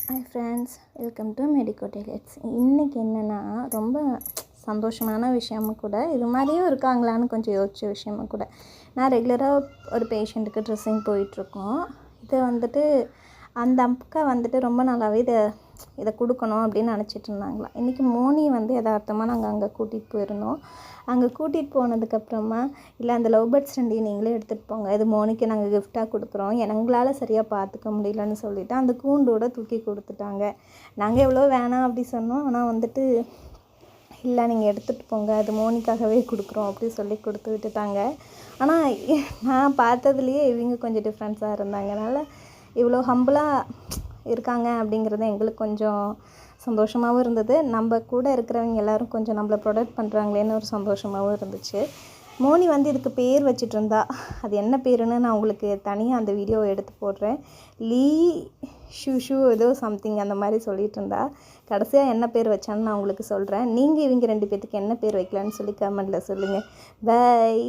Hi friends, welcome to Medico Tailors. இன்றைக்கி என்னென்னா ரொம்ப சந்தோஷமான விஷயமும் கூட, இது மாதிரியும் இருக்காங்களான்னு கொஞ்சம் யோசித்த விஷயமும் கூட. நான் ரெகுலராக ஒரு பேஷண்ட்டுக்கு ட்ரெஸ்ஸிங் போயிட்டுருக்கோம். இதை வந்துட்டு அந்த அக்கா வந்துட்டு ரொம்ப நாளாகவே இதை கொடுக்கணும் அப்படின்னு நினச்சிட்டு இருந்தாங்களாம். இன்றைக்கி மோனி வந்து யதார்த்தமாக நாங்கள் அங்கே கூட்டிகிட்டு போயிருந்தோம். அங்கே கூட்டிகிட்டு போனதுக்கப்புறமா, இல்லை அந்த லவ் பேர்ட்ஸ் 2 நீங்களே எடுத்துகிட்டு போங்க, இது மோனிக்கு நாங்கள் கிஃப்டாக கொடுக்குறோம், எங்களால் சரியாக பார்த்துக்க முடியலன்னு சொல்லிவிட்டு அந்த கூண்டோட தூக்கி கொடுத்துட்டாங்க. நாங்கள் எவ்வளோ வேணாம் அப்படி சொன்னோம். ஆனால் வந்துட்டு இல்லை நீங்கள் எடுத்துகிட்டு போங்க, அது மோனிக்காகவே கொடுக்குறோம் அப்படி சொல்லி கொடுத்து விட்டுட்டாங்க. ஆனால் நான் பார்த்ததுலேயே இவங்க கொஞ்சம் டிஃப்ரென்ஸாக இருந்தாங்கனால இவ்வளோ ஹம்பிளாக இருக்காங்க அப்படிங்கிறது எங்களுக்கு கொஞ்சம் சந்தோஷமாகவும் இருந்தது. நம்ம கூட இருக்கிறவங்க எல்லோரும் கொஞ்சம் நம்மளை ப்ரொடெக்ட் பண்ணுறாங்களேன்னு ஒரு சந்தோஷமாகவும் இருந்துச்சு. மோனி வந்து இதுக்கு பேர் வச்சுட்டு இருந்தா, அது என்ன பேருன்னு நான் உங்களுக்கு தனியாக அந்த வீடியோவை எடுத்து போடுறேன். லீ ஷூ ஏதோ சம்திங் அந்த மாதிரி சொல்லிகிட்டு இருந்தா. கடைசியாக என்ன பேர் வச்சான்னு நான் உங்களுக்கு சொல்கிறேன். நீங்கள் இவங்க 2 பேர்த்துக்கு என்ன பேர் வைக்கலான்னு சொல்லி கமெண்டில் சொல்லுங்கள். பை.